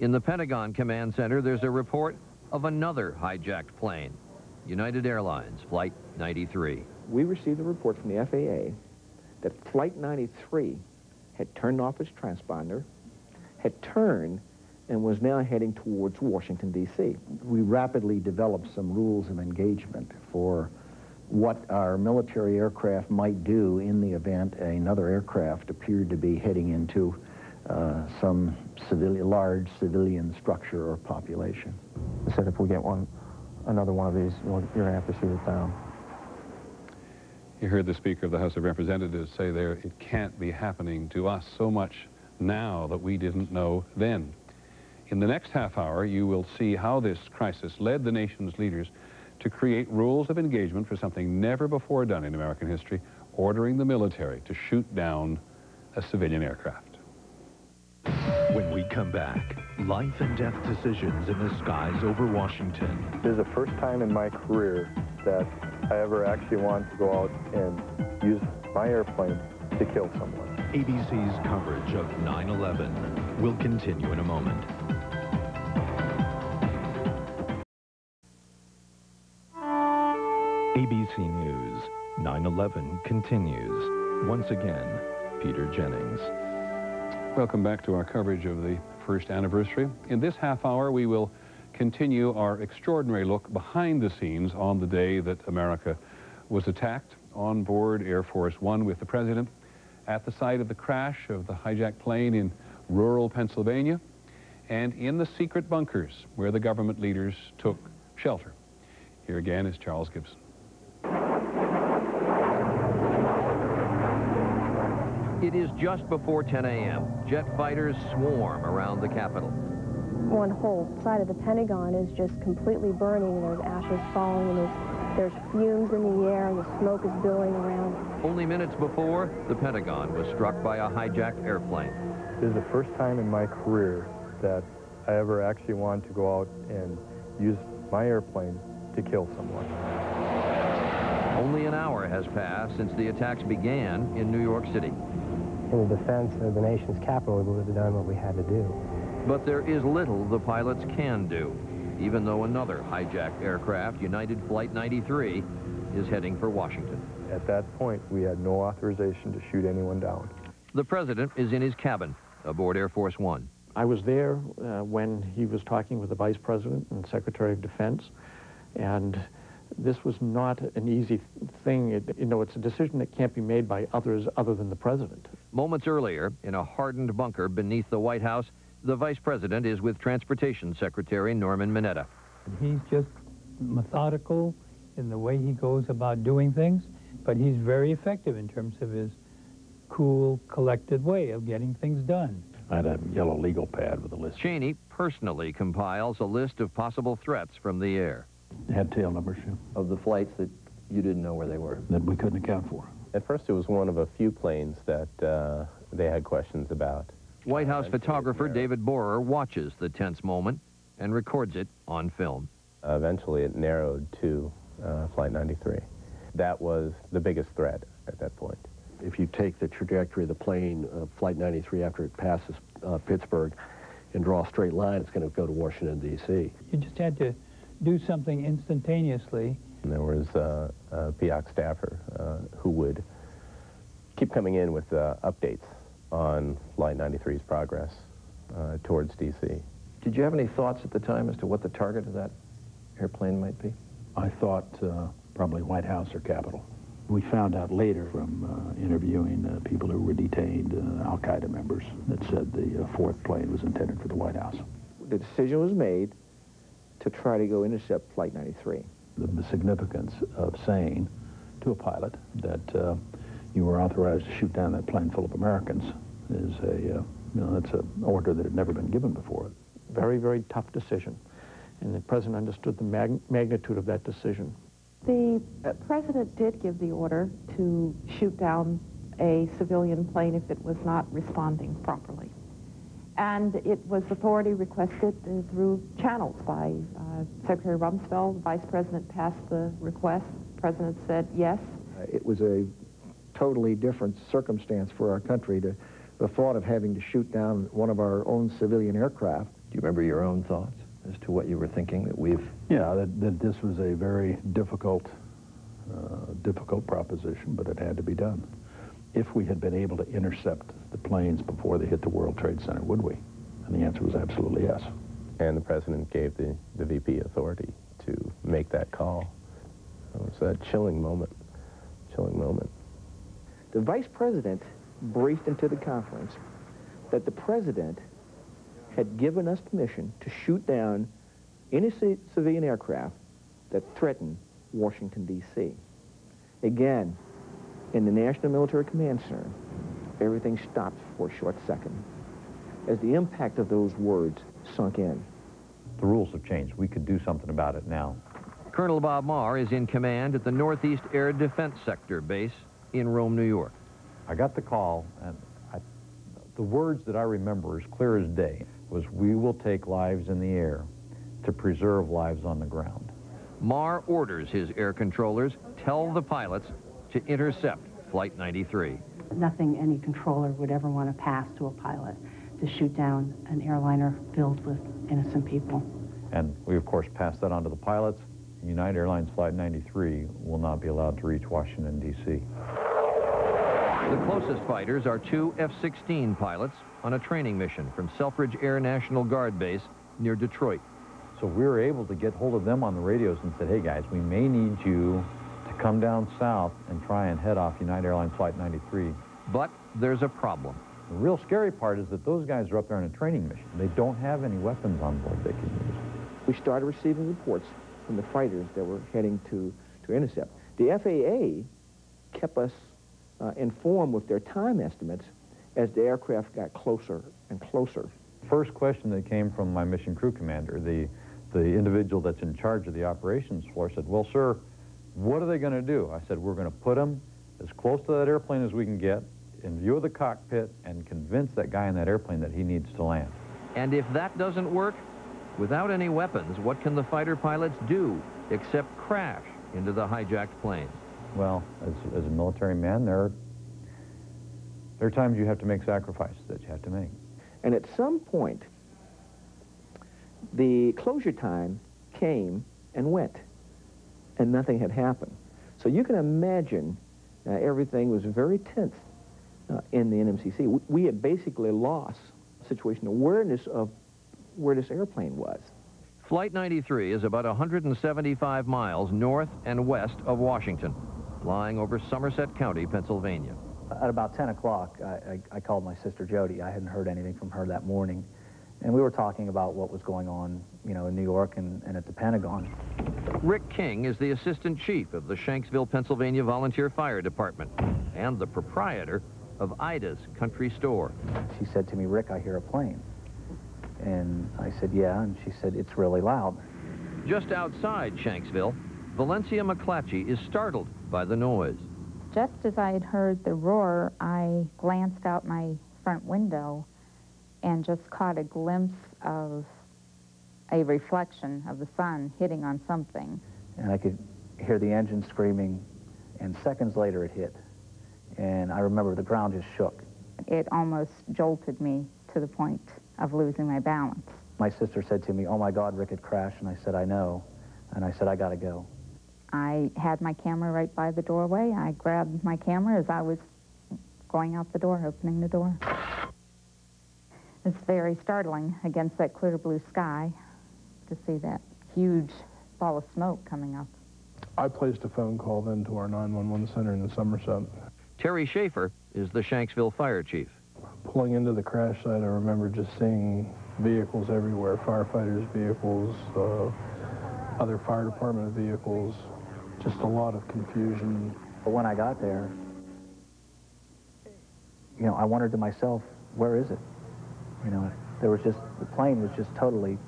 In the Pentagon Command Center, there's a report of another hijacked plane, United Airlines Flight 93. We received a report from the FAA that Flight 93 had turned off its transponder, had turned, and was now heading towards Washington, D.C. We rapidly developed some rules of engagement for what our military aircraft might do in the event another aircraft appeared to be heading into some large civilian structure or population. They said if we get another one of these, you're going to have to shoot it down. You heard the Speaker of the House of Representatives say there, it can't be happening to us so much now that we didn't know then. In the next half hour, you will see how this crisis led the nation's leaders to create rules of engagement for something never before done in American history, ordering the military to shoot down a civilian aircraft. When we come back, life and death decisions in the skies over Washington. This is the first time in my career that I ever actually wanted to go out and use my airplane to kill someone. ABC's coverage of 9/11 will continue in a moment. ABC News, 9/11 continues. Once again, Peter Jennings. Welcome back to our coverage of the first anniversary. In this half hour, we will continue our extraordinary look behind the scenes on the day that America was attacked on board Air Force One with the President at the site of the crash of the hijacked plane in rural Pennsylvania and in the secret bunkers where the government leaders took shelter. Here again is Charles Gibson. It is just before 10 a.m. Jet fighters swarm around the Capitol. One whole side of the Pentagon is just completely burning. There's ashes falling, and there's fumes in the air, and the smoke is billowing around. Only minutes before, the Pentagon was struck by a hijacked airplane. This is the first time in my career that I ever actually wanted to go out and use my airplane to kill someone. Only an hour has passed since the attacks began in New York City. In the defense of the nation's capital, we would have done what we had to do. But there is little the pilots can do, even though another hijacked aircraft, United Flight 93, is heading for Washington. At that point, we had no authorization to shoot anyone down. The president is in his cabin aboard Air Force One. I was there when he was talking with the Vice President and Secretary of Defense, and this was not an easy thing. It's a decision that can't be made by others other than the President. Moments earlier, in a hardened bunker beneath the White House, the Vice President is with Transportation Secretary Norman Mineta. He's just methodical in the way he goes about doing things, but he's very effective in terms of his cool, collected way of getting things done. I had a yellow legal pad with a list. Cheney personally compiles a list of possible threats from the air. Had tail numbers, yeah. Of the flights that you didn't know where they were? That we couldn't account for. At first, it was one of a few planes that they had questions about. White House photographer David Borer watches the tense moment and records it on film. Eventually, it narrowed to Flight 93. That was the biggest threat at that point. If you take the trajectory of the plane, Flight 93, after it passes Pittsburgh, and draw a straight line, it's going to go to Washington, D.C. You just had to do something instantaneously. And there was a PIOC staffer who would keep coming in with updates on Flight 93's progress towards D.C. Did you have any thoughts at the time as to what the target of that airplane might be? I thought probably White House or Capitol. We found out later from interviewing people who were detained, Al-Qaeda members, that said the fourth plane was intended for the White House. The decision was made to try to go intercept Flight 93. The significance of saying to a pilot that you were authorized to shoot down that plane full of Americans is that's an order that had never been given before. Very, very tough decision, and the President understood the magnitude of that decision. The President did give the order to shoot down a civilian plane if it was not responding properly. And it was authority requested through channels by Secretary Rumsfeld. The Vice President passed the request. The President said yes. It was a totally different circumstance for our country. The thought of having to shoot down one of our own civilian aircraft you remember your own thoughts as to what you were thinking that we've... Yeah, that this was a very difficult proposition, but it had to be done. If we had been able to intercept the planes before they hit the World Trade Center, would we? And the answer was absolutely yes. And the president gave the VP authority to make that call. It was a chilling moment, The vice president briefed into the conference that the president had given us permission to shoot down any civilian aircraft that threatened Washington, D.C. Again, in the National Military Command Center, everything stopped for a short second as the impact of those words sunk in. The rules have changed. We could do something about it now. Colonel Bob Marr is in command at the Northeast Air Defense Sector base in Rome, New York. I got the call, and the words that I remember as clear as day was, "We will take lives in the air to preserve lives on the ground." Marr orders his air controllers tell the pilots to intercept Flight 93. Nothing any controller would ever want to pass to a pilot, to shoot down an airliner filled with innocent people. And we, of course, passed that on to the pilots. United Airlines Flight 93 will not be allowed to reach Washington, D.C. The closest fighters are two F-16 pilots on a training mission from Selfridge Air National Guard Base near Detroit. So we were able to get hold of them on the radios and said, "Hey guys, we may need you to come down south and try and head off United Airlines Flight 93. But there's a problem. The real scary part is that those guys are up there on a training mission. They don't have any weapons on board they can use. We started receiving reports from the fighters that were heading to intercept. The FAA kept us informed with their time estimates as the aircraft got closer and closer. First question that came from my mission crew commander, the individual that's in charge of the operations floor, said, "Well, sir, what are they going to do?" I said, "We're going to put them as close to that airplane as we can get, in view of the cockpit, and convince that guy in that airplane that he needs to land." And if that doesn't work, without any weapons, what can the fighter pilots do except crash into the hijacked plane? Well, as a military man, there are times you have to make sacrifices that you have to make. And at some point, the closure time came and went, and nothing had happened. So you can imagine everything was very tense in the NMCC. We had basically lost situational awareness of where this airplane was. Flight 93 is about 175 miles north and west of Washington, lying over Somerset County, Pennsylvania. At about 10 o'clock, I called my sister Jody. I hadn't heard anything from her that morning. And we were talking about what was going on, you know, in New York and at the Pentagon. Rick King is the assistant chief of the Shanksville, Pennsylvania Volunteer Fire Department and the proprietor of Ida's Country Store. She said to me, "Rick, I hear a plane." And I said, "Yeah," and she said, "It's really loud." Just outside Shanksville, Valencia McClatchy is startled by the noise. Just as I had heard the roar, I glanced out my front window and just caught a glimpse of a reflection of the sun hitting on something. And I could hear the engine screaming, and seconds later it hit. And I remember the ground just shook. It almost jolted me to the point of losing my balance. My sister said to me, "Oh my God, Rick had crashed," and I said, "I know." And I said, "I gotta go." I had my camera right by the doorway. I grabbed my camera as I was going out the door, opening the door. It's very startling against that clear blue sky to see that huge ball of smoke coming up. I placed a phone call then to our 911 center in the Somerset. Terry Schaefer is the Shanksville fire chief. Pulling into the crash site, I remember just seeing vehicles everywhere, firefighters' vehicles, other fire department vehicles, just a lot of confusion. But when I got there, you know, I wondered to myself, where is it? You know, there was just, the plane was just totally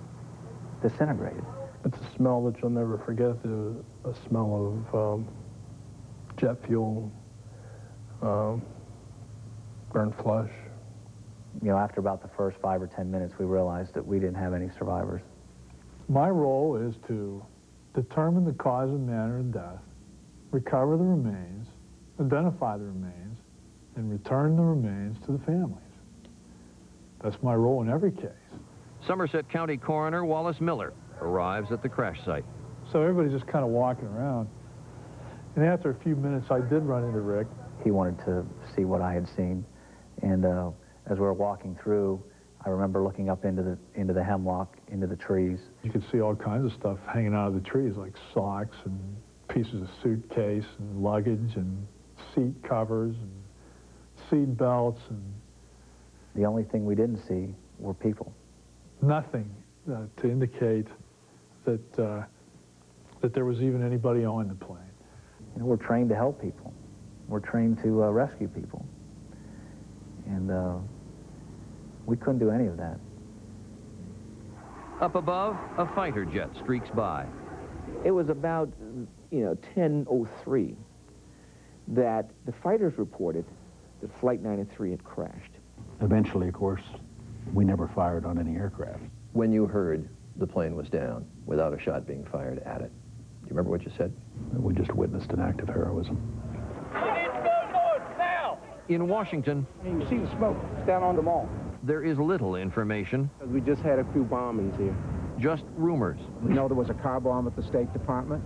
disintegrated. It's a smell that you'll never forget, a smell of jet fuel, burnt flesh. You know, after about the first 5 or 10 minutes, we realized that we didn't have any survivors. My role is to determine the cause and manner of death, recover the remains, identify the remains, and return the remains to the families. That's my role in every case. Somerset County Coroner Wallace Miller arrives at the crash site. So everybody's just kind of walking around. And after a few minutes, I did run into Rick. He wanted to see what I had seen. And as we were walking through, I remember looking up into the hemlock, into the trees. You could see all kinds of stuff hanging out of the trees, like socks and pieces of suitcase and luggage and seat covers and seat belts. And the only thing we didn't see were people. Nothing to indicate that that there was even anybody on the plane. You know, we're trained to help people. We're trained to rescue people. And we couldn't do any of that. Up above, a fighter jet streaks by. It was about, 10:03 that the fighters reported that Flight 93 had crashed. Eventually, of course, we never fired on any aircraft. When you heard the plane was down without a shot being fired at it, do you remember what you said? We just witnessed an act of heroism. In Washington, you see the smoke. It's down on the mall. there is little information. We just had a few bombings here. Just rumors. We know there was a car bomb at the State Department.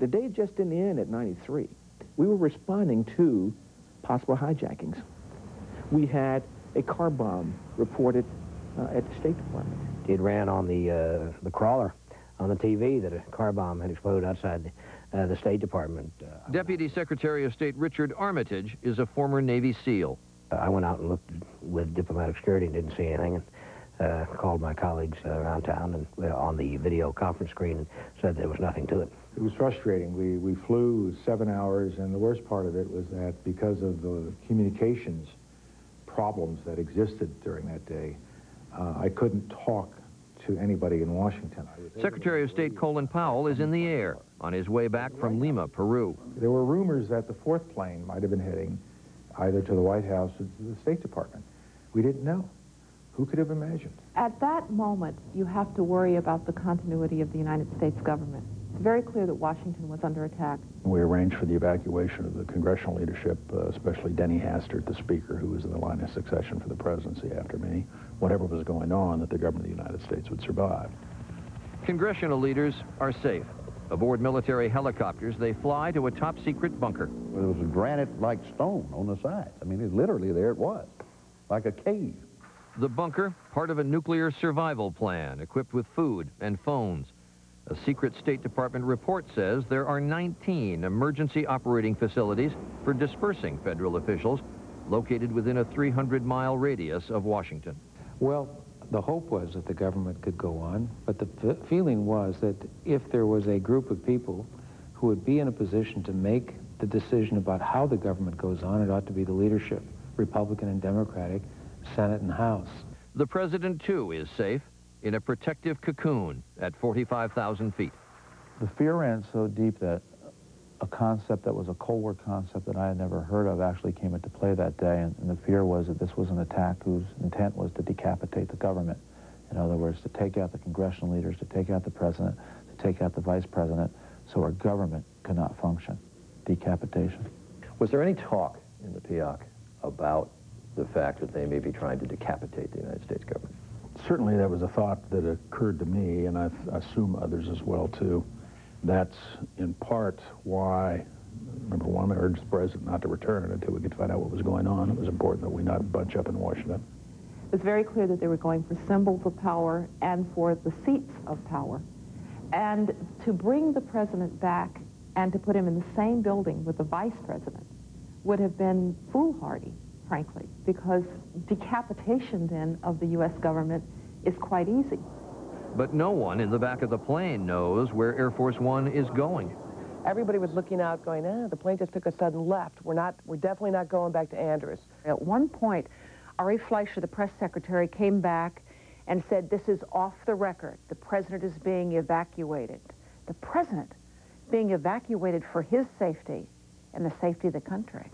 The day just didn't end at 93. We were responding to possible hijackings. We had a car bomb reported at the State Department. It ran on the crawler on the TV that a car bomb had exploded outside the State Department. Deputy Secretary of State Richard Armitage is a former Navy SEAL. I went out and looked with diplomatic security and didn't see anything, and called my colleagues around town and on the video conference screen and said there was nothing to it. It was frustrating. We flew 7 hours, and the worst part of it was that because of the communications problems that existed during that day, I couldn't talk to anybody in Washington. Secretary of State Colin Powell is in the air on his way back from Lima, Peru. There were rumors that the fourth plane might have been heading either to the White House or to the State Department. We didn't know. Who could have imagined? At that moment, you have to worry about the continuity of the United States government. It's very clear that Washington was under attack. We arranged for the evacuation of the congressional leadership, especially Denny Hastert, the Speaker, who was in the line of succession for the presidency after me. Whatever was going on, that the government of the United States would survive. Congressional leaders are safe. Aboard military helicopters, they fly to a top-secret bunker. There was a granite-like stone on the sides. I mean, literally there it was, like a cave. The bunker, part of a nuclear survival plan, equipped with food and phones. A secret State Department report says there are 19 emergency operating facilities for dispersing federal officials located within a 300-mile radius of Washington. Well, the hope was that the government could go on, but the feeling was that if there was a group of people who would be in a position to make the decision about how the government goes on, it ought to be the leadership, Republican and Democratic, Senate and House. The president, too, is safe in a protective cocoon at 45,000 feet. The fear ran so deep that a concept that was a Cold War concept that I had never heard of actually came into play that day, and the fear was that this was an attack whose intent was to decapitate the government. In other words, to take out the congressional leaders, to take out the president, to take out the vice president, so our government could not function. Decapitation. Was there any talk in the PIOC about the fact that they may be trying to decapitate the United States government? Certainly that was a thought that occurred to me, and I assume others as well, too. That's in part why, number one, I urged the president not to return until we could find out what was going on. It was important that we not bunch up in Washington. It was very clear that they were going for symbols of power and for the seats of power. And to bring the president back and to put him in the same building with the vice president would have been foolhardy, frankly, because decapitation then of the U.S. government is quite easy. But no one in the back of the plane knows where Air Force One is going. Everybody was looking out going, the plane just took a sudden left. We're definitely not going back to Andrews. At one point, R.A. Fleischer, the press secretary, came back and said, this is off the record. The president is being evacuated. The president being evacuated for his safety and the safety of the country.